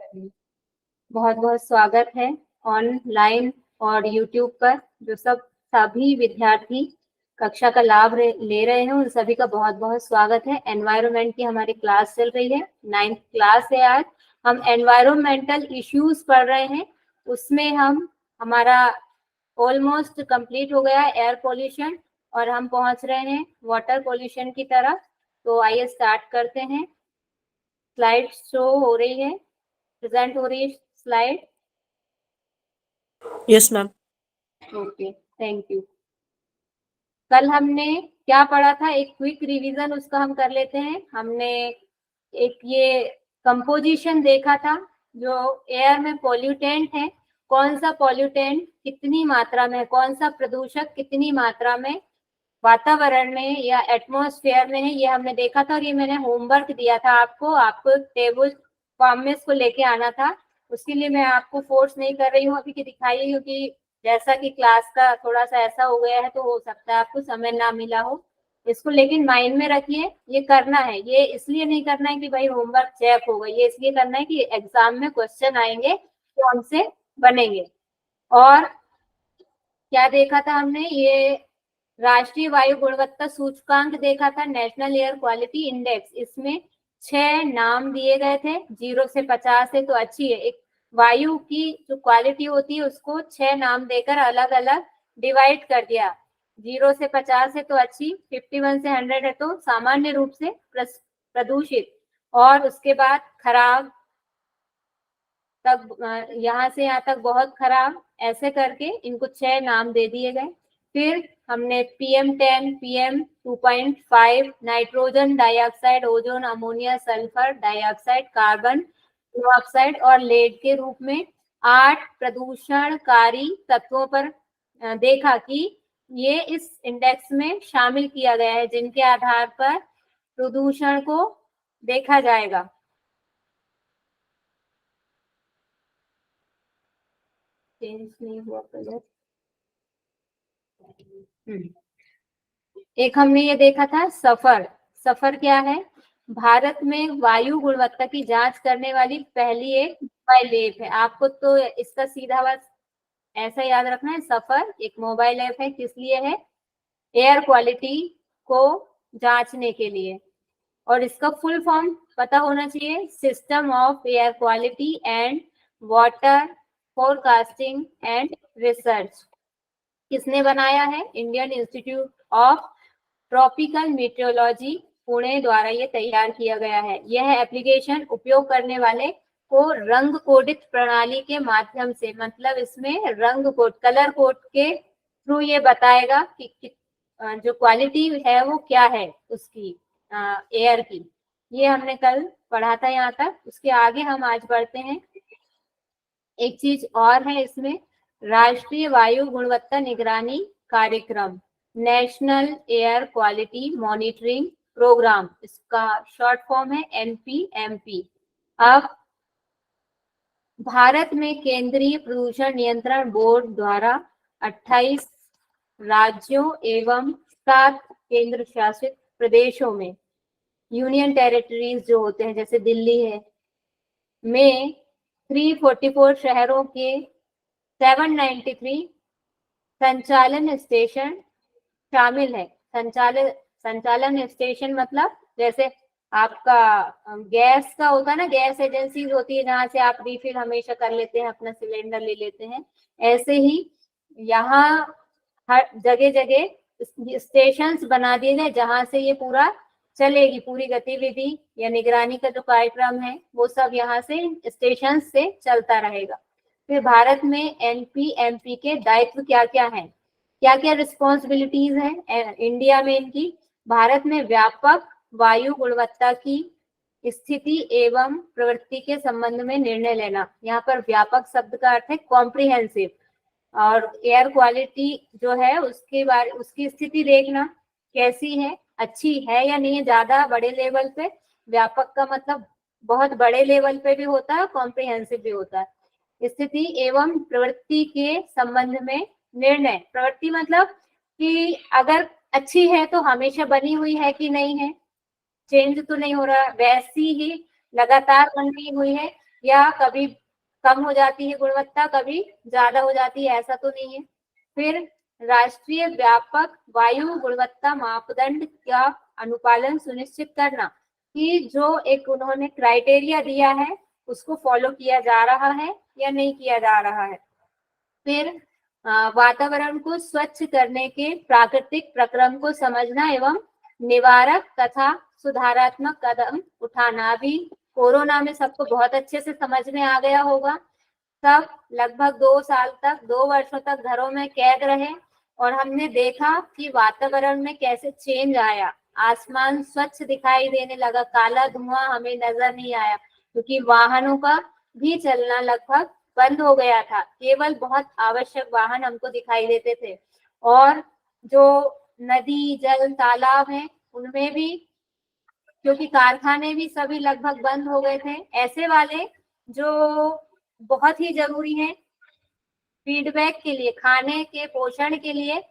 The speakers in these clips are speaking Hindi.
बहुत बहुत स्वागत है ऑनलाइन और यूट्यूब पर जो सभी विद्यार्थी कक्षा का लाभ ले रहे हैं, उन सभी का बहुत बहुत स्वागत है। एनवायरनमेंट की हमारी क्लास चल रही है, 9th क्लास है। आज हम एनवायरमेंटल इश्यूज पढ़ रहे हैं। उसमें हमारा ऑलमोस्ट कंप्लीट हो गया है एयर पोल्यूशन, और हम पहुंच रहे हैं वाटर पोल्यूशन की तरफ। तो आइए स्टार्ट करते हैं। स्लाइड शो हो रही है, प्रेजेंट हो रही है slide. Yes ma'am. Okay, thank you. कल हमने क्या पढ़ा था, एक क्विक रिवीजन उसका हम कर लेते हैं। हमने एक ये कंपोजिशन देखा था, जो एयर में पॉल्यूटेंट है, कौन सा पॉल्यूटेंट कितनी मात्रा में, कौन सा प्रदूषक कितनी मात्रा में वातावरण में या एटमॉस्फेयर में है, ये हमने देखा था। और ये मैंने होमवर्क दिया था आपको टेबल फॉर्म में इसको लेके आना था। उसके लिए मैं आपको फोर्स नहीं कर रही हूँ अभी कि दिखाइए, क्योंकि जैसा कि क्लास का थोड़ा सा ऐसा हो गया है, तो हो सकता है आपको समय ना मिला हो। इसको लेकिन माइंड में रखिए, ये करना है। ये इसलिए नहीं करना है कि भाई होमवर्क चेक होगा, ये इसलिए करना है कि एग्जाम में क्वेश्चन आएंगे तो हमसे बनेंगे। और क्या देखा था हमने, ये राष्ट्रीय वायु गुणवत्ता सूचकांक देखा था, नेशनल एयर क्वालिटी इंडेक्स। इसमें 6 नाम दिए गए थे, 0 से 50 है तो अच्छी है। एक वायु की जो क्वालिटी होती है उसको 6 नाम देकर अलग अलग डिवाइड कर दिया। 0 से 50 है तो अच्छी, 51 से 100 है तो सामान्य रूप से प्रदूषित, और उसके बाद खराब तक, यहाँ से यहाँ तक बहुत खराब, ऐसे करके इनको 6 नाम दे दिए गए। फिर हमने PM10, PM2.5, nitrogen dioxide, ozone, ammonia, sulphur dioxide, carbon monoxide और लेड के रूप में 8 प्रदूषणकारी तत्वों पर देखा कि ये इस इंडेक्स में शामिल किया गया है, जिनके आधार पर प्रदूषण को देखा जाएगा। चेंज नहीं हुआ कलर। एक हमने ये देखा था सफर क्या है, भारत में वायु गुणवत्ता की जांच करने वाली पहली एक मोबाइल ऐप है। आपको तो इसका सीधा बस ऐसा याद रखना है, सफर एक मोबाइल ऐप है। किस लिए है? एयर क्वालिटी को जांचने के लिए। और इसका फुल फॉर्म पता होना चाहिए, system of air quality and water forecasting and research. किसने बनाया है? Indian institute of tropical metrology Pune द्वारा ये तैयार किया गया है। यह एप्लीकेशन उपयोग करने वाले को रंग कोडित प्रणाली के माध्यम से, मतलब इसमें रंग कोड, कलर कोड के थ्रू ये बताएगा कि जो क्वालिटी है वो क्या है उसकी, एयर की। ये हमने कल पढ़ा था यहाँ तक। उसके आगे हम आज बढ़ते हैं। एक चीज और है इसमें, राष्ट्रीय वायु गुणवत्ता निगरानी कार्यक्रम, national air quality monitoring program, इसका शॉर्ट फॉर्म है NPMP। अब भारत में केंद्रीय प्रदूषण नियंत्रण बोर्ड द्वारा 28 राज्यों एवं 7 केंद्र शासित प्रदेशों में, यूनियन टेरिटरीज जो होते हैं जैसे दिल्ली है, में 344 शहरों के 793 संचालन स्टेशन शामिल है। संचालन स्टेशन मतलब जैसे आपका गैस का होता है ना, गैस एजेंसीज होती है जहाँ से आप रिफिल हमेशा कर लेते हैं, अपना सिलेंडर ले लेते हैं। ऐसे ही यहाँ हर जगह जगह स्टेशंस बना दिए गए जहाँ से ये पूरा चलेगी, पूरी गतिविधि या निगरानी का जो कार्यक्रम है वो सब यहाँ से स्टेशन से चलता रहेगा। फिर भारत में NPMP के दायित्व क्या क्या हैं, क्या क्या रिस्पॉन्सिबिलिटीज हैं इंडिया में इनकी? भारत में व्यापक वायु गुणवत्ता की स्थिति एवं प्रवृत्ति के संबंध में निर्णय लेना। यहाँ पर व्यापक शब्द का अर्थ है कॉम्प्रिहेंसिव, और एयर क्वालिटी जो है उसकी स्थिति देखना कैसी है, अच्छी है या नहीं है, ज्यादा बड़े लेवल पे। व्यापक का मतलब बहुत बड़े लेवल पे भी होता है, कॉम्प्रिहेंसिव भी होता है। स्थिति एवं प्रवृत्ति के संबंध में निर्णय, प्रवृत्ति मतलब कि अगर अच्छी है तो हमेशा बनी हुई है कि नहीं है, चेंज तो नहीं हो रहा, वैसी ही लगातार बन रही हुई है या कभी कम हो जाती है गुणवत्ता, कभी ज्यादा हो जाती है, ऐसा तो नहीं है। फिर राष्ट्रीय व्यापक वायु गुणवत्ता मापदंड का अनुपालन सुनिश्चित करना, कि जो एक उन्होंने क्राइटेरिया दिया है उसको फॉलो किया जा रहा है या नहीं किया जा रहा है। फिर वातावरण को स्वच्छ करने के प्राकृतिक प्रक्रम को समझना एवं निवारक तथा सुधारात्मक कदम उठाना। अभी कोरोना में सबको बहुत अच्छे से समझ में आ गया होगा। सब लगभग 2 साल तक, 2 वर्षों तक घरों में कैद रहे और हमने देखा कि वातावरण में कैसे चेंज आया। आसमान स्वच्छ दिखाई देने लगा, काला धुआं हमें नजर नहीं आया, क्योंकि वाहनों का भी चलना लगभग बंद हो गया था। केवल बहुत आवश्यक वाहन हमको दिखाई देते थे। और जो नदी, जल, तालाब हैं उनमें भी, क्योंकि कारखाने भी सभी लगभग बंद हो गए थे, ऐसे वाले जो बहुत ही जरूरी है फीडबैक के लिए, खाने के पोषण के लिए,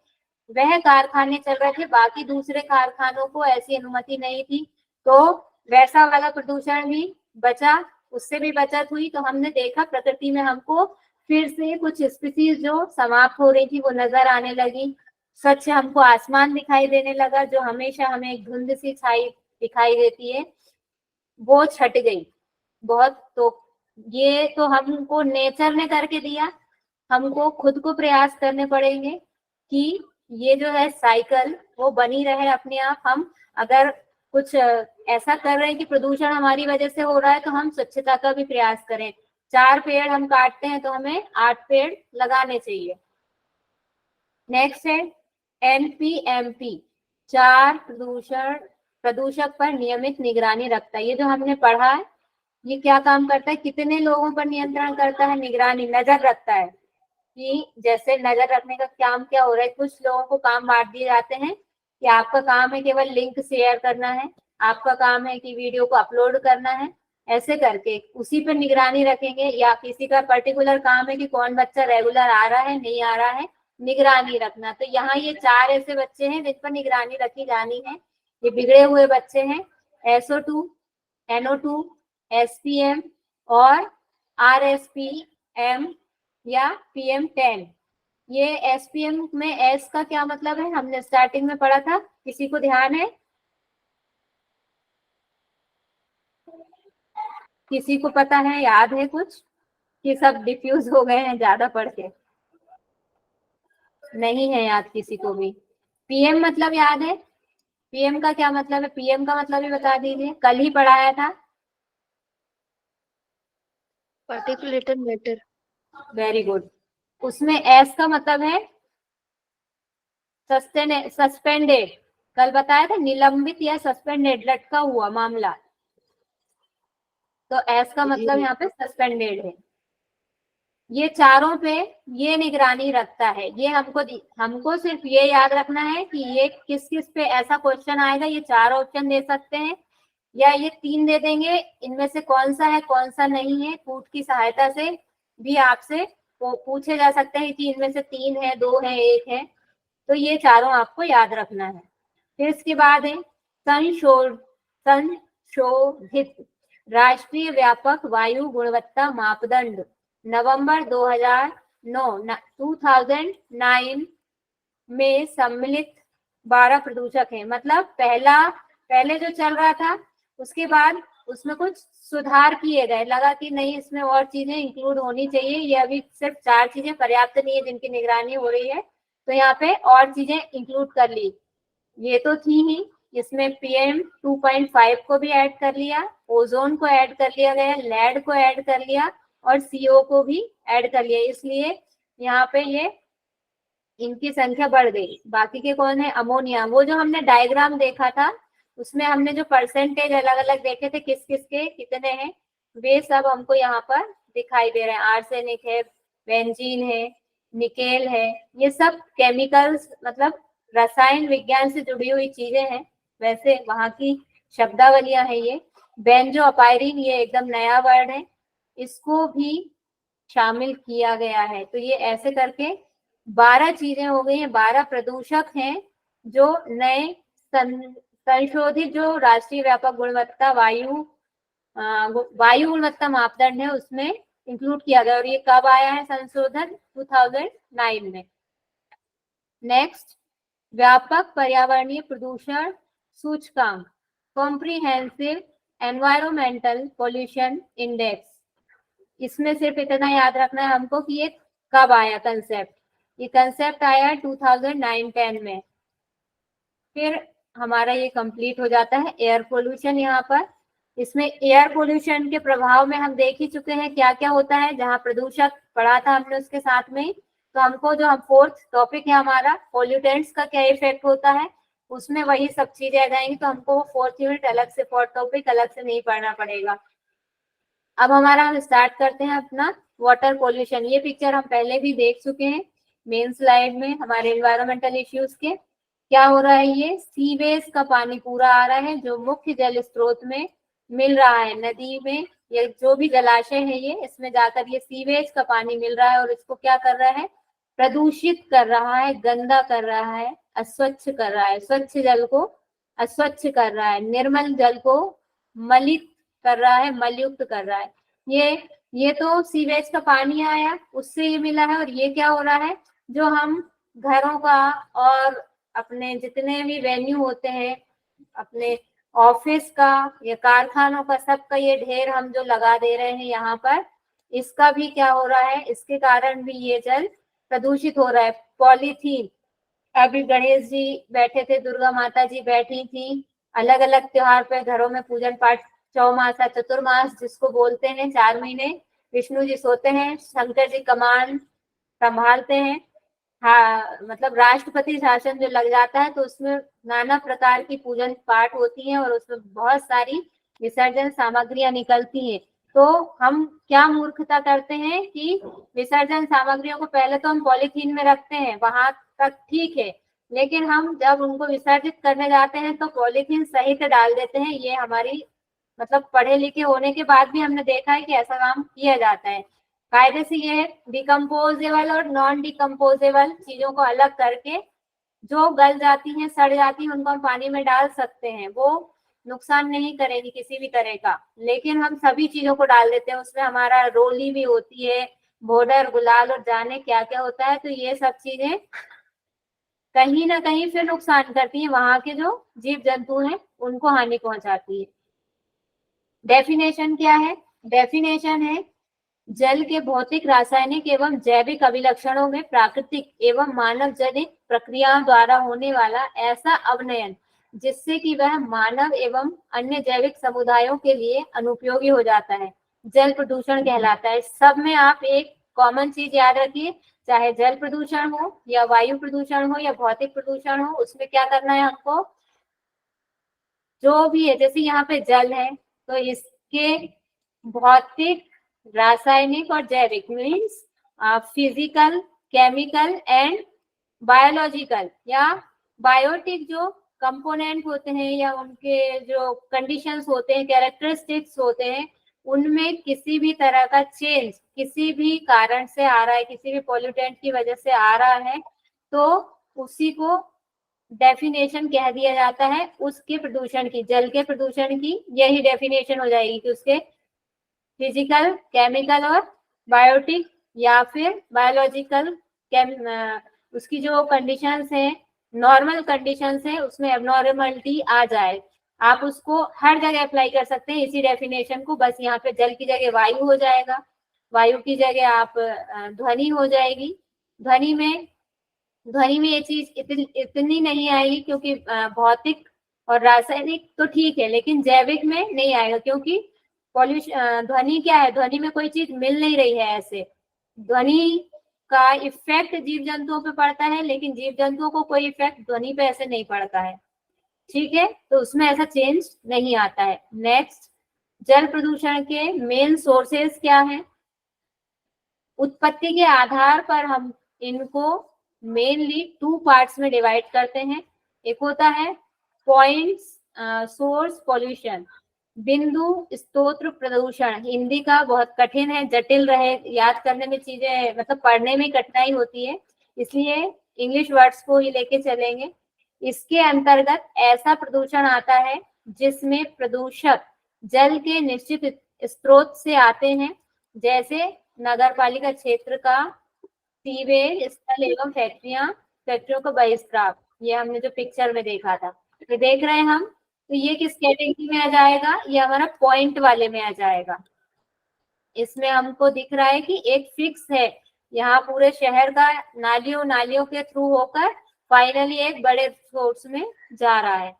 वह कारखाने चल रहे थे। बाकी दूसरे कारखानों को ऐसी अनुमति नहीं थी, तो वैसा वाला प्रदूषण भी बचा, उससे भी बचत हुई। तो हमने देखा प्रकृति में हमको फिर से कुछ स्पीसीज जो समाप्त हो रही थी वो नजर आने लगी। स्वच्छ हमको आसमान दिखाई देने लगा, जो हमेशा हमें एक धुंध सी छाई दिखाई देती है, वो छट गई बहुत। तो ये तो हमको नेचर ने करके दिया, हमको खुद को प्रयास करने पड़ेंगे कि ये जो है साइकिल वो बनी रहे अपने आप। हम अगर कुछ ऐसा कर रहे हैं कि प्रदूषण हमारी वजह से हो रहा है, तो हम स्वच्छता का भी प्रयास करें। 4 पेड़ हम काटते हैं तो हमें 8 पेड़ लगाने चाहिए। नेक्स्ट है एनपीएमपी, 4 प्रदूषक पर नियमित निगरानी रखता है। ये जो हमने पढ़ा है, ये क्या काम करता है, कितने लोगों पर नियंत्रण करता है, निगरानी, नजर रखता है कि जैसे नजर रखने का काम क्या हो रहा है। कुछ लोगों को काम बांट दिए जाते हैं कि आपका काम है केवल लिंक शेयर करना है, आपका काम है कि वीडियो को अपलोड करना है, ऐसे करके उसी पर निगरानी रखेंगे। या किसी का पर्टिकुलर काम है कि कौन बच्चा रेगुलर आ रहा है, नहीं आ रहा है, निगरानी रखना। तो यहाँ ये 4 ऐसे बच्चे हैं जिन पर निगरानी रखी जानी है। ये बिगड़े हुए बच्चे हैं, SO2, NO2, SPM और RSPM या PM10। ये SPM में S का क्या मतलब है, हमने स्टार्टिंग में पढ़ा था, किसी को ध्यान है? किसी को पता है, याद है कुछ, कि सब डिफ्यूज हो गए हैं ज्यादा पढ़ के? नहीं है याद किसी को भी। PM मतलब याद है? PM का क्या मतलब है? PM का मतलब ही बता दीजिए, कल ही पढ़ाया था। पार्टिकुलेटर मैटर। Very good. उसमें S का मतलब है सस्पेंडेड, कल बताया था, निलंबित या सस्पेंडेड, लटका हुआ मामला। तो S का मतलब यहाँ पे सस्पेंडेड है। ये चारों पे ये निगरानी रखता है। ये हमको सिर्फ ये याद रखना है कि ये किस किस पे ऐसा क्वेश्चन आएगा। ये 4 ऑप्शन दे सकते हैं या ये 3 दे देंगे, इनमें से कौन सा है कौन सा नहीं है, कूट की सहायता से भी आपसे पूछे जा सकते हैं कि इनमें से 3 है, 2 है, 1 है। तो ये चारों आपको याद रखना है। फिर इसके बाद है संशोधित राष्ट्रीय व्यापक वायु गुणवत्ता मापदंड, नवंबर 2009 में सम्मिलित 12 प्रदूषक हैं। मतलब पहले जो चल रहा था उसके बाद उसमें कुछ सुधार किए गए, लगा कि नहीं इसमें और चीजें इंक्लूड होनी चाहिए, ये अभी सिर्फ 4 चीजें पर्याप्त नहीं है जिनकी निगरानी हो रही है, तो यहाँ पे और चीजें इंक्लूड कर ली। ये तो थी ही, इसमें PM 2.5 को भी ऐड कर लिया, ओजोन को ऐड कर लिया गया, लेड को ऐड कर लिया और CO को भी ऐड कर लिया। इसलिए यहाँ पे ये इनकी संख्या बढ़ गई। बाकी के कौन है? अमोनिया। वो जो हमने डायग्राम देखा था उसमें हमने जो परसेंटेज अलग अलग देखे थे किस किस के कितने हैं, वे सब हमको यहाँ पर दिखाई दे रहे हैं। आर्सेनिक है, बेंजीन है, निकेल है, ये सब केमिकल्स मतलब रसायन विज्ञान से जुड़ी हुई चीजें हैं। वैसे वहां की शब्दावलियां हैं ये। बेंजो अपायरीन, ये एकदम नया वर्ड है, इसको भी शामिल किया गया है। तो ये ऐसे करके 12 चीजें हो गई हैं, 12 प्रदूषक हैं जो नए संशोधित जो राष्ट्रीय व्यापक गुणवत्ता वायु वायु गुणवत्ता मापदंड है उसमें इंक्लूड किया गया, और ये कब आया है संशोधन? 2009 में। नेक्स्ट, व्यापक पर्यावरणीय प्रदूषण सूचकांक, कॉम्प्रिहेंसिव एनवायरमेंटल पोल्यूशन इंडेक्स। इसमें सिर्फ इतना याद रखना है हमको कि ये कब आया कंसेप्ट। ये कंसेप्ट आया 2009-10 में। फिर हमारा ये कंप्लीट हो जाता है एयर पोल्यूशन। यहाँ पर इसमें एयर पोल्यूशन के प्रभाव में हम देख ही चुके हैं क्या क्या होता है, जहाँ प्रदूषक पढ़ा था हमने उसके साथ में। तो हमको जो हम फोर्थ टॉपिक है हमारा पोल्यूटेंट्स का क्या इफेक्ट होता है, उसमें वही सब चीजें आ जाएंगी। तो हमको वो फोर्थ यूनिट अलग से, फोर्थ टॉपिक अलग से नहीं पढ़ना पड़ेगा। अब हमारा हम स्टार्ट करते हैं अपना वाटर पोल्यूशन। ये पिक्चर हम पहले भी देख चुके हैं मेन स्लाइड में हमारे एनवायरमेंटल इश्यूज के। क्या हो रहा है, ये सीवेज का पानी पूरा आ रहा है जो मुख्य जल स्रोत में मिल रहा है, नदी में, ये जो भी जलाशय है ये, इसमें जाकर ये सीवेज का पानी मिल रहा है और इसको क्या कर रहा है, प्रदूषित कर रहा है, गंदा कर रहा है, अस्वच्छ कर रहा है। स्वच्छ जल को अस्वच्छ कर रहा है, निर्मल जल को मलित कर रहा है, मलयुक्त कर रहा है। ये तो सीवेज का पानी आया उससे ये मिला है। और ये क्या हो रहा है, जो हम घरों का और अपने जितने भी वेन्यू होते हैं, अपने ऑफिस का या कारखानों का, सबका ये ढेर हम जो लगा दे रहे हैं यहाँ पर, इसका भी क्या हो रहा है, इसके कारण भी ये जल प्रदूषित हो रहा है। पॉलीथीन, अभी गणेश जी बैठे थे, दुर्गा माता जी बैठी थी, अलग अलग त्योहार पे घरों में पूजन पाठ, चौमासा चतुर्मास जिसको बोलते हैं, 4 महीने विष्णु जी सोते हैं, शंकर जी कमान संभालते हैं। हाँ, मतलब राष्ट्रपति शासन जो लग जाता है तो उसमें नाना प्रकार की पूजन पाठ होती है और उसमें बहुत सारी विसर्जन सामग्रियां निकलती हैं। तो हम क्या मूर्खता करते हैं कि विसर्जन सामग्रियों को पहले तो हम पॉलीथीन में रखते हैं, वहां तक ठीक है, लेकिन हम जब उनको विसर्जित करने जाते हैं तो पॉलीथीन सहित डाल देते हैं। ये हमारी मतलब पढ़े लिखे होने के बाद भी हमने देखा है कि ऐसा काम किया जाता है। कायदे से ये डिकम्पोजेबल और नॉन डिकम्पोजेबल चीजों को अलग करके, जो गल जाती हैं, सड़ जाती हैं, उनको हम पानी में डाल सकते हैं, वो नुकसान नहीं करेगी किसी भी तरह का। लेकिन हम सभी चीजों को डाल देते हैं, उसमें हमारा रोली भी होती है, बॉर्डर, गुलाल और जाने क्या क्या होता है। तो ये सब चीजें कहीं ना कहीं फिर नुकसान करती है, वहां के जो जीव जंतु हैं उनको हानि पहुंचाती है। डेफिनेशन क्या है, डेफिनेशन है जल के भौतिक, रासायनिक एवं जैविक अभिलक्षणों में प्राकृतिक एवं मानव जनित प्रक्रियाओं द्वारा होने वाला ऐसा अवनयन जिससे कि वह मानव एवं अन्य जैविक समुदायों के लिए अनुपयोगी हो जाता है, जल प्रदूषण कहलाता है। सब में आप एक कॉमन चीज याद रखिए, चाहे जल प्रदूषण हो या वायु प्रदूषण हो या भौतिक प्रदूषण हो, उसमें क्या करना है हमको, जो भी है, जैसे यहाँ पे जल है तो इसके भौतिक, रासायनिक और जैविक means physical, chemical and biological या बायोटिक जो कंपोनेंट होते हैं या उनके जो कंडीशंस होते हैं, कैरेक्टरिस्टिक्स होते हैं, उनमें किसी भी तरह का चेंज किसी भी कारण से आ रहा है, किसी भी पॉल्यूटेंट की वजह से आ रहा है, तो उसी को डेफिनेशन कह दिया जाता है उसके प्रदूषण की, जल के प्रदूषण की यही डेफिनेशन हो जाएगी कि उसके फिजिकल, केमिकल और बायोटिक या फिर बायोलॉजिकल, उसकी जो कंडीशंस हैं, नॉर्मल कंडीशंस है, उसमें एबनॉर्मलिटी आ जाए, आप उसको हर जगह अप्लाई कर सकते हैं इसी डेफिनेशन को। बस यहाँ पे जल की जगह वायु हो जाएगा, वायु की जगह आप ध्वनि हो जाएगी। ध्वनि में ये चीज इतनी नहीं आएगी क्योंकि भौतिक और रासायनिक तो ठीक है, लेकिन जैविक में नहीं आएगा क्योंकि पॉल्यूशन, ध्वनि क्या है, ध्वनि में कोई चीज मिल नहीं रही है ऐसे। ध्वनि का इफेक्ट जीव जंतुओं पे पड़ता है, लेकिन जीव जंतुओं को कोई इफेक्ट ध्वनि पे ऐसे नहीं पड़ता है, ठीक है, तो उसमें ऐसा चेंज नहीं आता है। नेक्स्ट, जल प्रदूषण के मेन सोर्सेस क्या है, उत्पत्ति के आधार पर हम इनको मेनली 2 पार्ट्स में डिवाइड करते हैं। एक होता है पॉइंट्स सोर्स पॉल्यूशन, बिंदु स्तोत्र प्रदूषण। हिंदी का बहुत कठिन है, जटिल रहे, याद करने में चीजें, मतलब पढ़ने में कठिनाई होती है, इसलिए इंग्लिश वर्ड्स को ही लेके चलेंगे। इसके अंतर्गत ऐसा प्रदूषण आता है जिसमें प्रदूषक जल के निश्चित स्रोत से आते हैं, जैसे नगर पालिका क्षेत्र का सीवेज स्थल एवं फैक्ट्रियों का बहिस्राव। ये हमने जो पिक्चर में देखा था, ये देख रहे हैं हम, तो ये किस कैटेगरी में आ जाएगा? ये हमारा पॉइंट वाले में आ जाएगा। इसमें हमको दिख रहा है कि एक फिक्स है, यहाँ पूरे शहर का नालियों के थ्रू होकर फाइनली एक बड़े सोर्स में जा रहा है।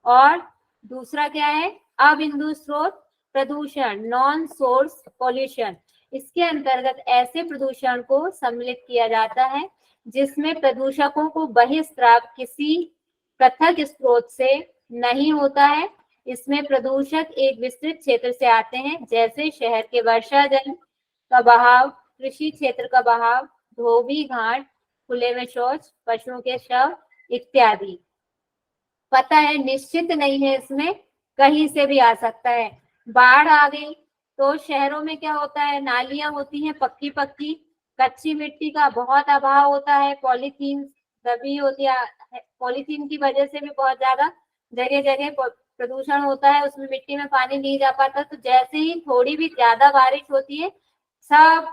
और दूसरा क्या है? अबिंदु स्रोत प्रदूषण, नॉन सोर्स पॉल्यूशन। इसके अंतर्गत ऐसे प्रदूषण को सम्मिलित किया जाता है जिसमें प्रदूषकों को बहिस्राव किसी पृथक स्रोत से नहीं होता है। इसमें प्रदूषक एक विस्तृत क्षेत्र से आते हैं, जैसे शहर के वर्षा जल का बहाव, कृषि क्षेत्र का बहाव, धोबी घाट, खुले में शौच, पशुओं के शव इत्यादि। पता है निश्चित नहीं है, इसमें कहीं से भी आ सकता है। बाढ़ आ गई तो शहरों में क्या होता है? नालियां होती हैं पक्की पक्की, कच्ची मिट्टी का बहुत अभाव होता है, पॉलीथीन दबी होती है, पॉलीथीन की वजह से भी बहुत ज्यादा जगह जगह प्रदूषण होता है, उसमें मिट्टी में पानी नहीं जा पाता। तो जैसे ही थोड़ी भी ज्यादा बारिश होती है, सब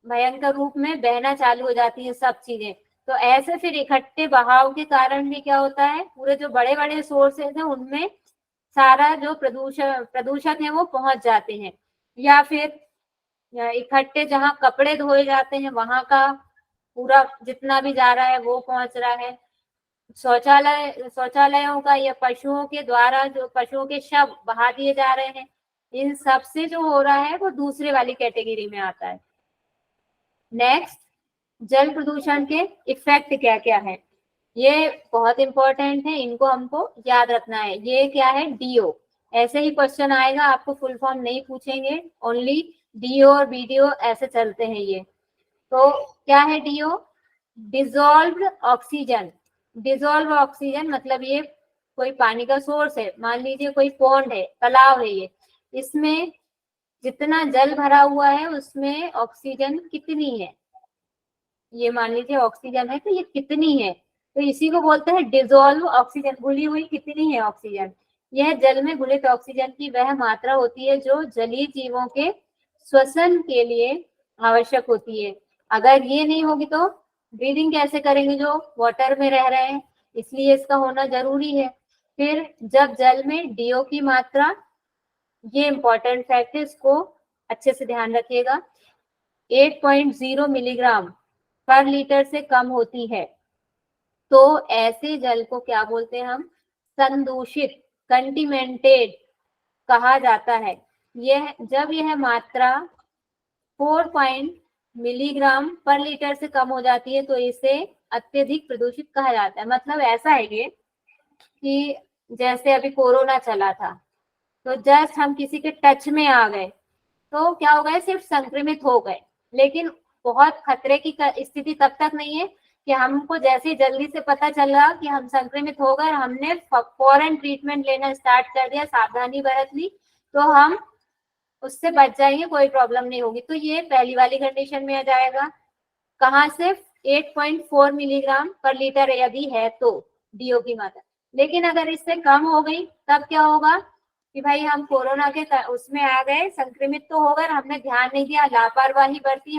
भयंकर रूप में बहना चालू हो जाती है सब चीजें। तो ऐसे फिर इकट्ठे बहाव के कारण भी क्या होता है, पूरे जो बड़े बड़े सोर्सेज हैं उनमें सारा जो प्रदूषक है वो पहुंच जाते हैं। या फिर इकट्ठे जहाँ कपड़े धोए जाते हैं वहां का पूरा जितना भी जा रहा है वो पहुंच रहा है। शौचालयों का या पशुओं के द्वारा जो पशुओं के शव बहा दिए जा रहे हैं, इन सब से जो हो रहा है वो दूसरे वाली कैटेगरी में आता है। नेक्स्ट, जल प्रदूषण के इफेक्ट क्या क्या है? ये बहुत इंपॉर्टेंट है, इनको हमको याद रखना है। ये क्या है? डीओ। ऐसे ही क्वेश्चन आएगा, आपको फुल फॉर्म नहीं पूछेंगे, ओनली डीओ और बीडीओ ऐसे चलते हैं ये। तो क्या है DO? Dissolved oxygen. Dissolve oxygen मतलब ये कोई पानी का सोर्स है, मान लीजिए कोई पॉन्ड है, तालाब है ये, इसमें जितना जल भरा हुआ है उसमें ऑक्सीजन कितनी है, ये मान लीजिए ऑक्सीजन है तो ये कितनी है, तो इसी को बोलते हैं डिजोल्व ऑक्सीजन, घुली हुई कितनी है ऑक्सीजन। यह जल में घुलित ऑक्सीजन की वह मात्रा होती है जो जलीय जीवों के श्वसन के लिए आवश्यक होती है। अगर ये नहीं होगी तो ब्रीदिंग कैसे करेंगे जो वाटर में रह रहे हैं, इसलिए इसका होना जरूरी है। फिर जब जल में डीओ की मात्रा, ये इंपॉर्टेंट फैक्ट है, इसको अच्छे से ध्यान रखिएगा, 8.0 मिलीग्राम पर लीटर से कम होती है तो ऐसे जल को क्या बोलते हैं हम? संदूषित, कंटिमेंटेड कहा जाता है। जब यह मात्रा 4 मिलीग्राम पर लीटर से कम हो जाती है तो इसे अत्यधिक प्रदूषित कहा जाता है। मतलब ऐसा है ये कि जैसे अभी कोरोना चला था, तो जस्ट हम किसी के टच में आ गए तो क्या हो गए? सिर्फ संक्रमित हो गए, लेकिन बहुत खतरे की स्थिति तब तक नहीं है कि हमको जैसे ही जल्दी से पता चला कि हम संक्रमित हो गए, हमने फौरन ट्रीटमेंट लेना स्टार्ट कर दिया, सावधानी बरत ली, तो हम उससे बच जाएंगे, कोई प्रॉब्लम नहीं होगी। तो ये पहली वाली कंडीशन में आ जाएगा। कहाँ से? 8.4 मिलीग्राम पर लीटर यदि है तो डीओ की मात्रा। लेकिन अगर इससे कम हो गई तब क्या होगा कि भाई हम कोरोना के उसमें आ गए, संक्रमित तो हो गए, हमने ध्यान नहीं दिया, लापरवाही बरती,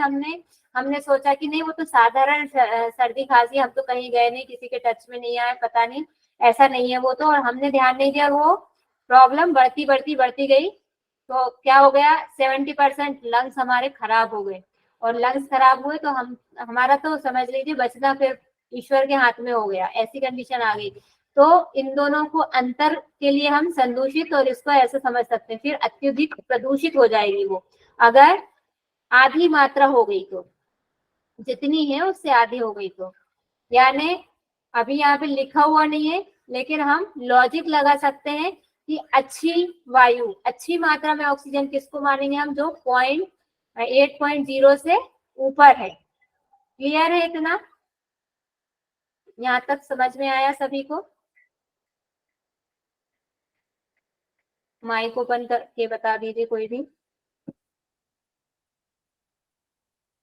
हमने सोचा कि नहीं वो तो साधारण सर्दी खांसी, हम तो कहीं गए नहीं, किसी के टच में नहीं आए, पता नहीं ऐसा नहीं है वो तो, और हमने ध्यान नहीं दिया, वो प्रॉब्लम बढ़ती बढ़ती बढ़ती गई। तो क्या हो गया? 70% लंग्स हमारे खराब हो गए, और लंग्स खराब हुए तो हमारा तो समझ लीजिए बचना फिर ईश्वर के हाथ में हो गया, ऐसी कंडीशन आ गई। तो इन दोनों को अंतर के लिए हम संदूषित और इसको ऐसे समझ सकते हैं, फिर अत्यधिक प्रदूषित हो जाएगी वो अगर आधी मात्रा हो गई तो, जितनी है उससे आधी हो गई तो। यानी अभी यहाँ पे लिखा हुआ नहीं है, लेकिन हम लॉजिक लगा सकते हैं कि अच्छी वायु, अच्छी मात्रा में ऑक्सीजन किसको मानेंगे हम? जो 8.0 से ऊपर है। क्लियर है इतना? यहाँ तक समझ में आया सभी को? माइक ओपन करके बता दीजिए कोई भी।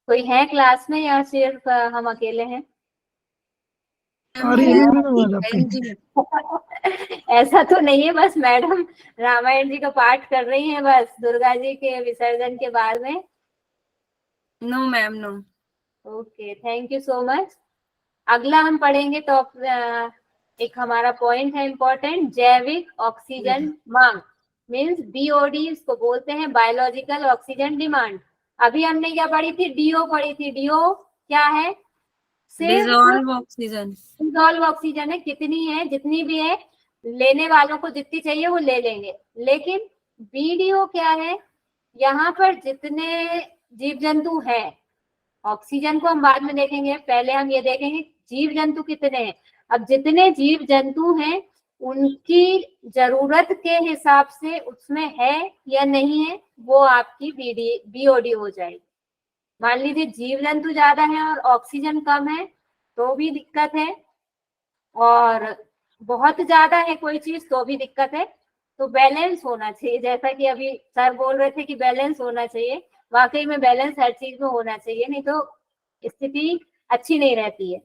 कोई है क्लास में या सिर्फ हम अकेले हैं? अरे हिंदी में बात आपकी। हिंदी में। ऐसा तो नहीं है, बस मैडम रामायण जी का पाठ कर रही हैं बस दुर्गा जी के विसर्जन के बाद में। No ma'am no. Okay, thank you so much. अगला हम पढ़ेंगे तो एक हमारा पॉइंट है इम्पोर्टेंट, जैविक ऑक्सीजन मांग, मीन्स बीओडी इसको बोलते हैं, बायोलॉजिकल ऑक्सीजन डिमांड। अभी हमने क्या पढ़ी थी, डीओ पढ़ी थी। डीओ क्या है, सिर्फ डिसॉल्व ऑक्सीजन। डिसॉल्व ऑक्सीजन है, कितनी है, जितनी भी है, लेने वालों को जितनी चाहिए वो ले लेंगे। लेकिन बीडीओ क्या है, यहाँ पर जितने जीव जंतु हैं, ऑक्सीजन को हम बाद में देखेंगे, पहले हम ये देखेंगे जीव जंतु कितने हैं। अब जितने जीव जंतु हैं उनकी जरूरत के हिसाब से उसमें है या नहीं है, वो आपकी बीओडी हो जाएगी। मान लीजिए जीव जंतु ज्यादा है और ऑक्सीजन कम है तो भी दिक्कत है, और बहुत ज्यादा है कोई चीज तो भी दिक्कत है। तो बैलेंस होना चाहिए, जैसा कि अभी सर बोल रहे थे कि बैलेंस होना चाहिए, वाकई में बैलेंस हर चीज में होना चाहिए, नहीं तो स्थिति अच्छी नहीं रहती है।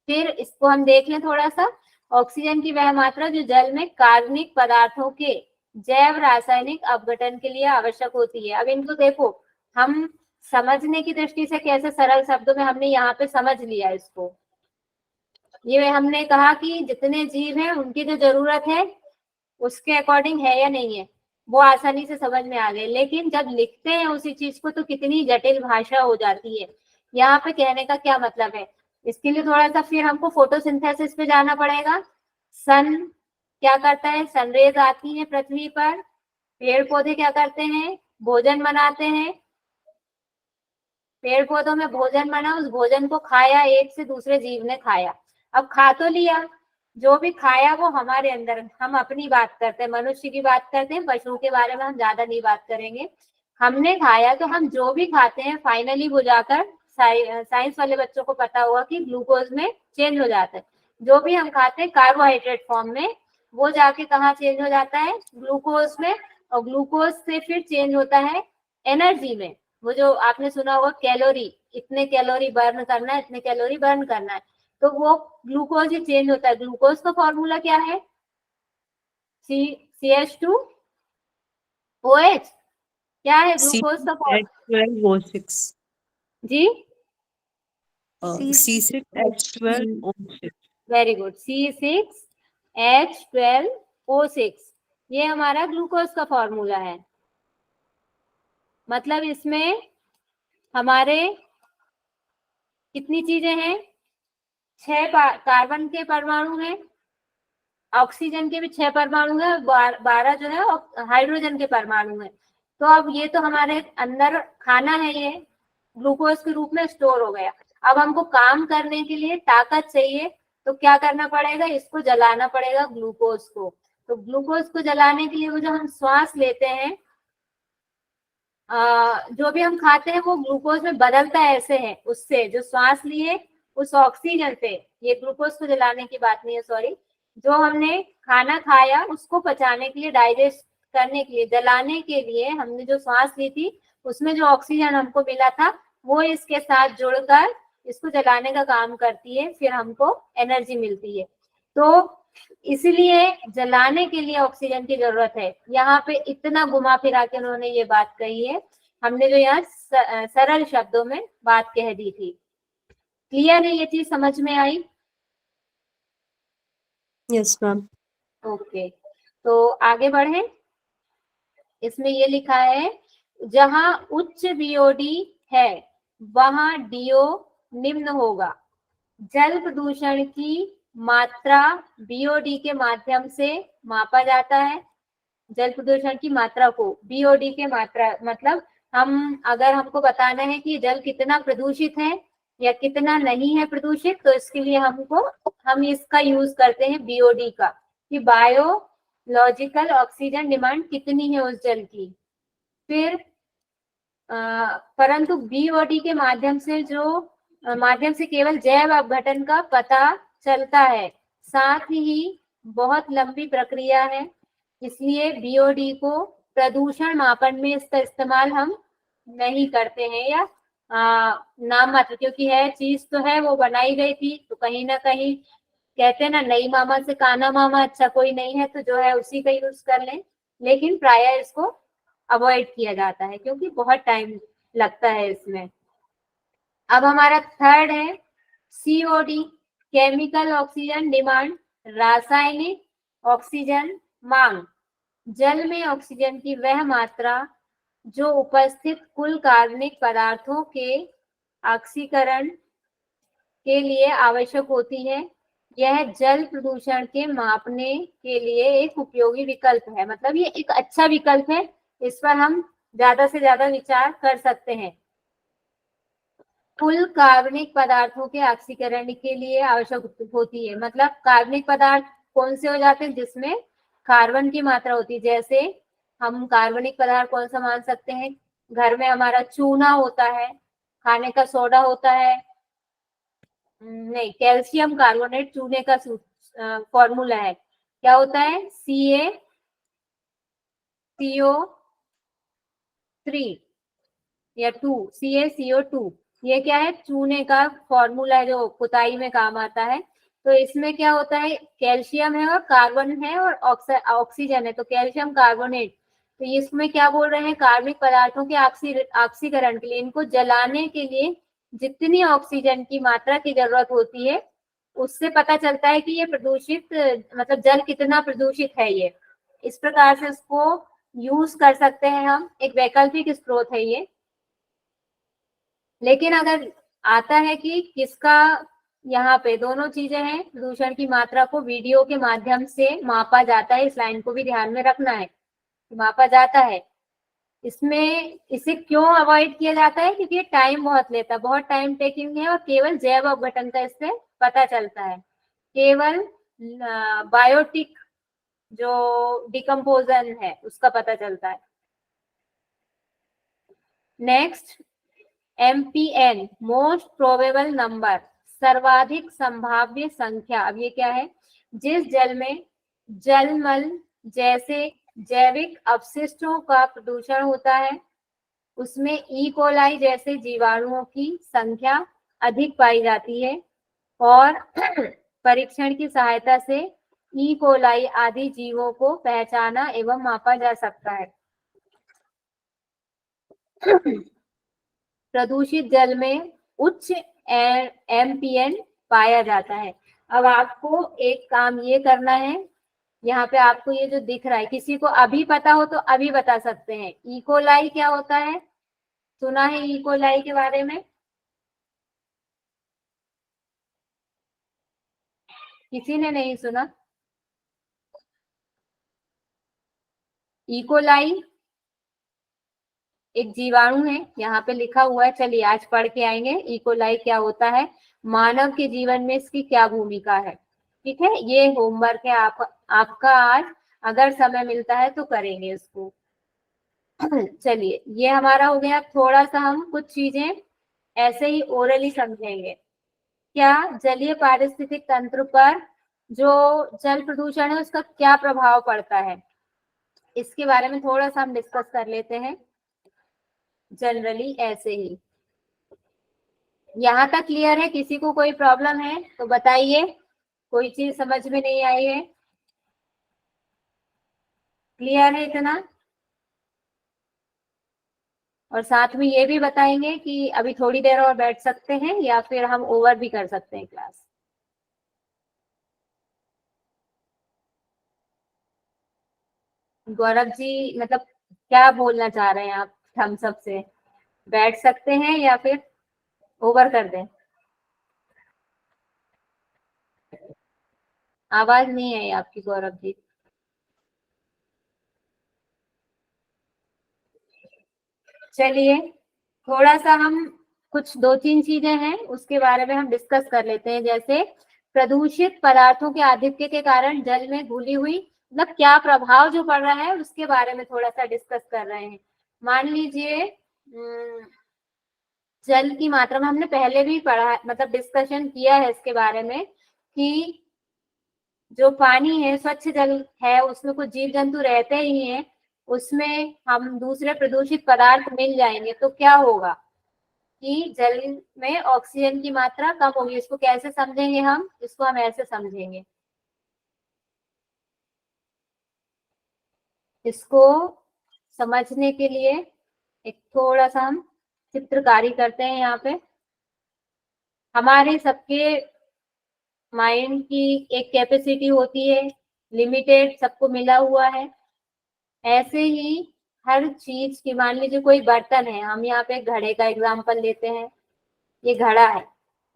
फिर इसको हम देख लें थोड़ा सा, ऑक्सीजन की वह मात्रा जो जल में कार्बनिक पदार्थों के जैव रासायनिक अपघटन के लिए आवश्यक होती है। अब इनको देखो, हम समझने की दृष्टि से कैसे सरल शब्दों में हमने यहाँ पे समझ लिया इसको। ये हमने कहा कि जितने जीव हैं उनकी जो जरूरत है उसके अकॉर्डिंग है या नहीं है, वो आसानी से समझ में आ गए। लेकिन जब लिखते हैं उसी चीज को तो कितनी जटिल भाषा हो जाती है। यहाँ पे कहने का क्या मतलब है, इसके लिए थोड़ा सा फिर हमको फोटोसिंथेसिस पे जाना पड़ेगा। सन क्या करता है, सनरेज आती है पृथ्वी पर, पेड़ पौधे क्या करते हैं, भोजन बनाते हैं, पेड़ पौधों में भोजन बना, उस भोजन को खाया, एक से दूसरे जीव ने खाया। अब खा तो लिया, जो भी खाया वो हमारे अंदर, हम अपनी बात करते हैं, मनुष्य की बात करते हैं, पशुओं के बारे में हम ज्यादा नहीं बात करेंगे। हमने खाया तो हम जो भी खाते हैं फाइनली वो जाकर साइंस वाले बच्चों को पता होगा कि ग्लूकोज में चेंज हो जाता है। जो भी हम खाते हैं कार्बोहाइड्रेट फॉर्म में, वो जाके कहाँ चेंज हो जाता है, ग्लूकोज में, और ग्लूकोज से फिर चेंज होता है एनर्जी में। वो जो आपने सुना होगा कैलोरी, इतने कैलोरी बर्न करना है, इतने कैलोरी बर्न करना है, तो वो ग्लूकोज ही चेंज होता है। ग्लूकोज का फॉर्मूला क्या है, CH2OH। क्या है ग्लूकोज का फॉर्मूला C12O6। जी, C6H12O6। वेरी गुड, C6H12O6, ये हमारा ग्लूकोज का फॉर्मूला है। मतलब इसमें हमारे कितनी चीजें हैं, 6 कार्बन के परमाणु हैं, ऑक्सीजन के भी 6 परमाणु हैं, 12 जो है हाइड्रोजन के परमाणु हैं। तो अब ये तो हमारे अंदर खाना है, ये ग्लूकोज के रूप में स्टोर हो गया। अब हमको काम करने के लिए ताकत चाहिए, तो क्या करना पड़ेगा, इसको जलाना पड़ेगा ग्लूकोज को। तो ग्लूकोज को जलाने के लिए वो जो हम श्वास लेते हैं, जो भी हम खाते हैं वो ग्लूकोज में बदलता है, ऐसे है उससे जो श्वास लिए उस ऑक्सीजन से, ये ग्लूकोज को जलाने की बात नहीं है, सॉरी, जो हमने खाना खाया उसको पचाने के लिए, डाइजेस्ट करने के लिए, जलाने के लिए हमने जो श्वास ली थी उसमें जो ऑक्सीजन हमको मिला था वो इसके साथ जुड़कर इसको जलाने का काम करती है, फिर हमको एनर्जी मिलती है। तो इसलिए जलाने के लिए ऑक्सीजन की जरूरत है। यहाँ पे इतना घुमा फिरा के उन्होंने ये बात कही है, हमने जो यहाँ सरल शब्दों में बात कह दी थी। क्लियर है, ये चीज समझ में आई? Yes ma'am. ओके, तो आगे बढ़े। इसमें ये लिखा है, जहां उच्च बीओडी है वहां डीओ निम्न होगा। जल प्रदूषण की मात्रा बीओडी के माध्यम से मापा जाता है। जल प्रदूषण की मात्रा को बीओडी के मात्रा, मतलब हम अगर हमको बताना है कि जल कितना प्रदूषित है या कितना नहीं है प्रदूषित, तो इसके लिए हम इसका यूज करते हैं बीओडी का, कि बायोलॉजिकल ऑक्सीजन डिमांड कितनी है उस जल की। फिर परंतु बीओडी के माध्यम से केवल जैव अपघटन का पता चलता है, साथ ही बहुत लंबी प्रक्रिया है, इसलिए बीओडी को प्रदूषण मापन में इसका इस्तेमाल हम नहीं करते हैं या नाम मात्र, क्योंकि है चीज तो है, वो बनाई गई थी, तो कहीं ना कहीं कहते हैं ना, नई मामा से काना मामा अच्छा कोई नहीं है, तो जो है उसी का यूज कर लें। लेकिन प्राय इसको अवॉइड किया जाता है क्योंकि बहुत टाइम लगता है इसमें। अब हमारा थर्ड है सीओडी, केमिकल ऑक्सीजन डिमांड, रासायनिक ऑक्सीजन मांग। जल में ऑक्सीजन की वह मात्रा जो उपस्थित कुल कार्बनिक पदार्थों के ऑक्सीकरण के लिए आवश्यक होती है। यह जल प्रदूषण के मापने के लिए एक उपयोगी विकल्प है। मतलब ये एक अच्छा विकल्प है, इस पर हम ज्यादा से ज्यादा विचार कर सकते हैं। कुल कार्बनिक पदार्थों के ऑक्सीकरण के लिए आवश्यक होती है, मतलब कार्बनिक पदार्थ कौन से हो जाते हैं जिसमें कार्बन की मात्रा होती है। जैसे हम कार्बनिक पदार्थ कौन सा मान सकते हैं, घर में हमारा चूना होता है, खाने का सोडा होता है, नहीं, कैल्शियम कार्बोनेट चूने का फॉर्मूला है, क्या होता है, CaCO3 या 2, CaCO2। ये क्या है, चूने का फॉर्मूला है जो पुताई में काम आता है। तो इसमें क्या होता है, कैल्शियम है और कार्बन है और ऑक्सीजन है, तो कैल्शियम कार्बोनेट। तो इसमें क्या बोल रहे हैं, कार्बनिक पदार्थों के ऑक्सीकरण के लिए, इनको जलाने के लिए जितनी ऑक्सीजन की मात्रा की जरूरत होती है, उससे पता चलता है कि ये प्रदूषित, मतलब जल कितना प्रदूषित है। ये इस प्रकार से इसको यूज कर सकते हैं हम, एक वैकल्पिक स्रोत है ये। लेकिन अगर आता है कि किसका, यहाँ पे दोनों चीजें हैं, प्रदूषण की मात्रा को वीडियो के माध्यम से मापा जाता है, इस लाइन को भी ध्यान में रखना है, मापा जाता है। इसमें इसे क्यों अवॉइड किया जाता है, क्योंकि ये टाइम बहुत लेता है, बहुत टाइम टेकिंग है, और केवल जैव अपघटन का इससे पता चलता है। केवल बायोटिक जो डिकम्पोजन है उसका पता चलता है। Next, MPN, most probable number, सर्वाधिक संभाव्य संख्या। अब ये क्या है, जिस जल में जलमल जैसे जैविक अपशिष्टों का प्रदूषण होता है, उसमें ई कोलाई जैसे जीवाणुओं की संख्या अधिक पाई जाती है, और परीक्षण की सहायता से ई कोलाई आदि जीवों को पहचाना एवं मापा जा सकता है। प्रदूषित जल में उच्च MPN पाया जाता है। अब आपको एक काम ये करना है, यहाँ पे आपको ये जो दिख रहा है, किसी को अभी पता हो तो अभी बता सकते हैं, ई कोलाई क्या होता है, सुना है ई कोलाई के बारे में, किसी ने नहीं सुना? ई कोलाई एक जीवाणु है, यहाँ पे लिखा हुआ है, चलिए आज पढ़ के आएंगे ई कोलाई क्या होता है, मानव के जीवन में इसकी क्या भूमिका है। ठीक है, ये होमवर्क है आपका आज, अगर समय मिलता है तो करेंगे इसको। चलिए, ये हमारा हो गया। थोड़ा सा हम कुछ चीजें ऐसे ही ओरली समझेंगे। क्या जलीय पारिस्थितिक तंत्र पर जो जल प्रदूषण है उसका क्या प्रभाव पड़ता है, इसके बारे में थोड़ा सा हम डिस्कस कर लेते हैं जनरली ऐसे ही। यहाँ तक क्लियर है? किसी को कोई प्रॉब्लम है तो बताइए, कोई चीज समझ में नहीं आई है? क्लियर है इतना? और साथ में ये भी बताएंगे कि अभी थोड़ी देर और बैठ सकते हैं या फिर हम ओवर भी कर सकते हैं क्लास। गौरव जी, मतलब क्या बोलना चाह रहे हैं आप हम सब से, बैठ सकते हैं या फिर ओवर कर दें? आवाज नहीं आई आपकी गौरव जी। चलिए, थोड़ा सा हम कुछ 2-3 चीजें हैं उसके बारे में हम डिस्कस कर लेते हैं। जैसे प्रदूषित पदार्थों के आधिक्य के कारण जल में घुली हुई, मतलब क्या प्रभाव जो पड़ रहा है उसके बारे में थोड़ा सा डिस्कस कर रहे हैं। मान लीजिए जल की मात्रा में हमने पहले भी पढ़ा, मतलब डिस्कशन किया है इसके बारे में, कि जो पानी है, स्वच्छ जल है, उसमें कुछ जीव जंतु रहते ही हैं, उसमें हम दूसरे प्रदूषित पदार्थ मिल जाएंगे तो क्या होगा, कि जल में ऑक्सीजन की मात्रा कम होगी। इसको कैसे समझेंगे हम? इसको हम ऐसे समझेंगे, इसको समझने के लिए एक थोड़ा सा हम चित्रकारी करते हैं। यहाँ पे हमारे सबके माइंड की एक कैपेसिटी होती है, लिमिटेड, सबको मिला हुआ है। ऐसे ही हर चीज की, मान लीजिए कोई बर्तन है, हम यहाँ पे घड़े का एग्जांपल लेते हैं। ये घड़ा है,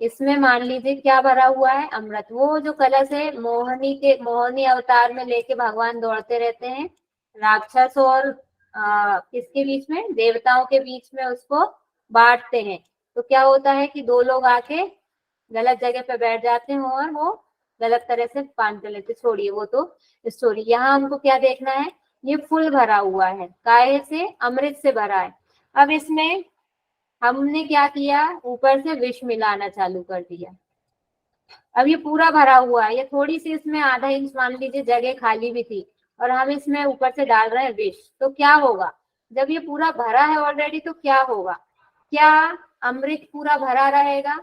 इसमें मान लीजिए क्या भरा हुआ है? अमृत। वो जो कलश है, मोहिनी अवतार में लेके भगवान दौड़ते रहते हैं राक्षस और किसके बीच में? देवताओं के बीच में उसको बांटते हैं। तो क्या होता है कि दो लोग आके गलत जगह पे बैठ जाते हैं और वो गलत तरह से बांट लेते। छोड़िए वो तो स्टोरी। यहाँ हमको क्या देखना है? ये फुल भरा हुआ है, काहे से? अमृत से भरा है। अब इसमें हमने क्या किया? ऊपर से विष मिलाना चालू कर दिया। अब ये पूरा भरा हुआ है, ये थोड़ी सी इसमें आधा इंच मान लीजिए जगह खाली भी थी और हम इसमें ऊपर से डाल रहे हैं विष। तो क्या होगा? जब ये पूरा भरा है ऑलरेडी तो क्या होगा? क्या अमृत पूरा भरा रहेगा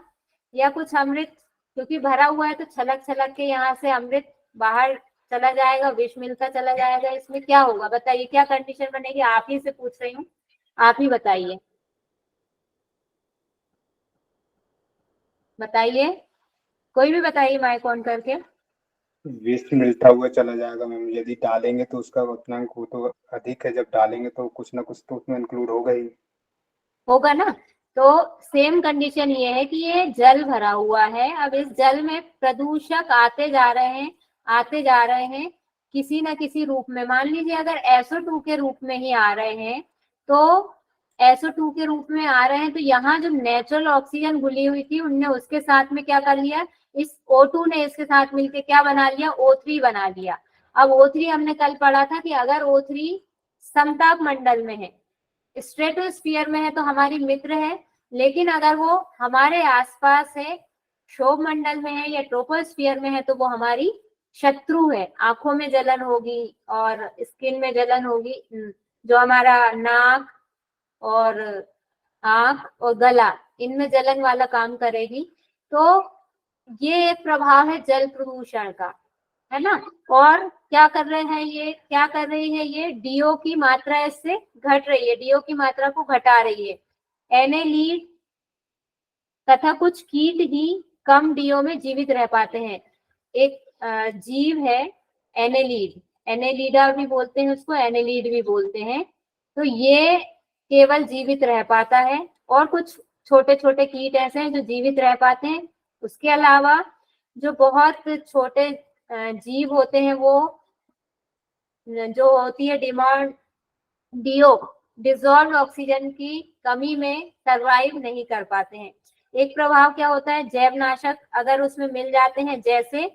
या कुछ अमृत, क्योंकि भरा हुआ है तो छलक छलक के यहाँ से अमृत बाहर चला जाएगा, विष मिलता चला जाएगा। इसमें क्या होगा बताइए? क्या कंडीशन बनेगी? आप ही से पूछ रही हूँ, आप ही बताइए, बताइए, कोई भी बताइए माइक ऑन करके। विष मिलता हुआ चला जाएगा मैम। यदि डालेंगे तो उसका उतना वो तो अधिक है, जब डालेंगे तो कुछ ना कुछ तो उसमें इंक्लूड होगा ही। होगा ना? तो सेम कंडीशन ये है कि ये जल भरा हुआ है। अब इस जल में प्रदूषक आते जा रहे हैं, आते जा रहे हैं किसी न किसी रूप में। मान लीजिए अगर SO2 के रूप में ही आ रहे हैं, तो SO2 के रूप में आ रहे हैं, तो यहाँ जो नेचुरल ऑक्सीजन घुली हुई थी, उनने उसके साथ में क्या कर लिया? इस O2 ने इसके साथ मिलके क्या बना लिया? O3 बना लिया। अब O3 हमने कल पढ़ा था कि अगर O3 समताप मंडल में है, स्ट्रेटोस्फीयर में है, तो हमारी मित्र है। लेकिन अगर वो हमारे आसपास है, क्षोभ मंडल में है या ट्रोपोस्फीयर में है, तो वो हमारी शत्रु है। आंखों में जलन होगी और स्किन में जलन होगी, जो हमारा नाक और आंख और गला, इनमें जलन वाला काम करेगी। तो ये एक प्रभाव है जल प्रदूषण का, है ना? और क्या कर रहे हैं ये? क्या कर रही है ये? डीओ की मात्रा इससे घट रही है, डीओ की मात्रा को घटा रही है। एनेलीड तथा कुछ कीट ही कम डीओ में जीवित रह पाते हैं। एक जीव है एनेलीड, एनेलीडा भी बोलते हैं उसको, एनेलीड भी बोलते हैं। तो ये केवल जीवित रह पाता है, और कुछ छोटे छोटे कीट ऐसे हैं जो जीवित रह पाते हैं। उसके अलावा जो बहुत छोटे जीव होते हैं, वो जो होती है डिमांड डीओ, डिजॉल्व ऑक्सीजन की कमी में सरवाइव नहीं कर पाते हैं। एक प्रभाव क्या होता है? जैवनाशक अगर उसमें मिल जाते हैं, जैसे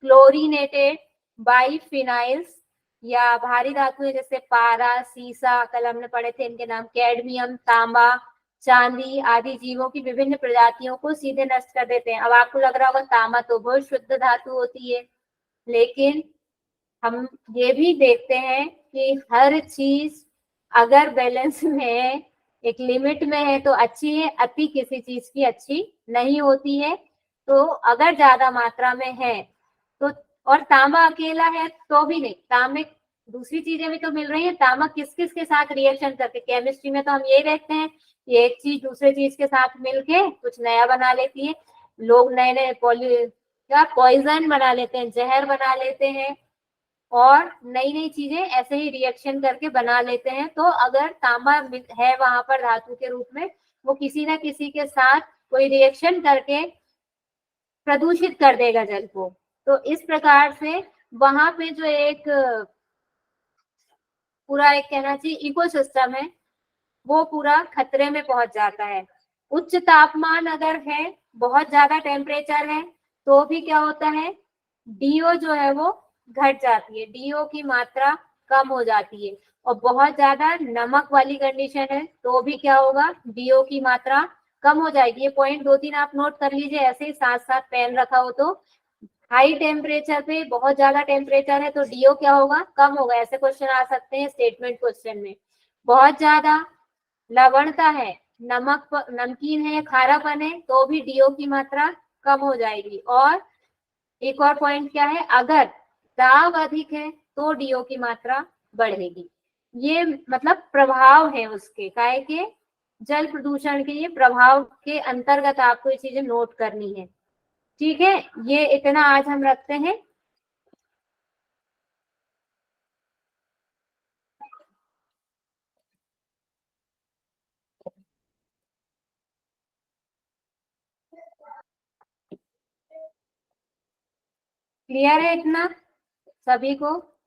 क्लोरीनेटेड बाइफिनाइल्स या भारी धातुएं जैसे पारा, सीसा, कल हमने पढ़े थे इनके नाम, कैडमियम, तांबा, चांदी आदि जीवों की विभिन्न प्रजातियों को सीधे नष्ट कर देते हैं। अब आपको लग रहा होगा तांबा तो बहुत शुद्ध धातु होती है, लेकिन हम ये भी देखते हैं कि हर चीज अगर बैलेंस में है, एक लिमिट में है, तो अच्छी है। अति किसी चीज की अच्छी नहीं होती है। तो अगर ज्यादा मात्रा में है तो, और तांबा अकेला है तो भी नहीं, तांबे दूसरी चीजें भी तो मिल रही है। तांबा किस किस के साथ रिएक्शन करके, केमिस्ट्री में तो हम ये देखते हैं कि एक चीज दूसरे चीज के साथ मिलके कुछ नया बना लेती है। लोग नए नए पॉइजन बना लेते हैं, जहर बना लेते हैं, और नई नई चीजें ऐसे ही रिएक्शन करके बना लेते हैं। तो अगर तांबा है वहां पर धातु के रूप में, वो किसी ना किसी के साथ कोई रिएक्शन करके प्रदूषित कर देगा जल को। तो इस प्रकार से वहां पे जो एक पूरा एक कहना चाहिए इकोसिस्टम है, वो पूरा खतरे में पहुंच जाता है। उच्च तापमान अगर है, बहुत ज्यादा टेम्परेचर है, तो भी क्या होता है? डीओ जो है वो घट जाती है, डीओ की मात्रा कम हो जाती है। और बहुत ज्यादा नमक वाली कंडीशन है तो भी क्या होगा? डीओ की मात्रा कम हो जाएगी। ये पॉइंट 2-3 आप नोट कर लीजिए, ऐसे ही साथ साथ पेन रखा हो तो। हाई टेम्परेचर पे, बहुत ज्यादा टेम्परेचर है तो डीओ क्या होगा? कम होगा। ऐसे क्वेश्चन आ सकते हैं स्टेटमेंट क्वेश्चन में। बहुत ज्यादा लवणता है नमकीन है या खारापन है तो भी डीओ की मात्रा कम हो जाएगी। और एक और पॉइंट क्या है, अगर दाब अधिक है तो डीओ की मात्रा बढ़ेगी। ये मतलब प्रभाव है उसके, काहे के जल प्रदूषण के ये प्रभाव के अंतर्गत आपको ये चीजें नोट करनी है। ठीक है, ये इतना आज हम रखते हैं। क्लियर है इतना सभी को?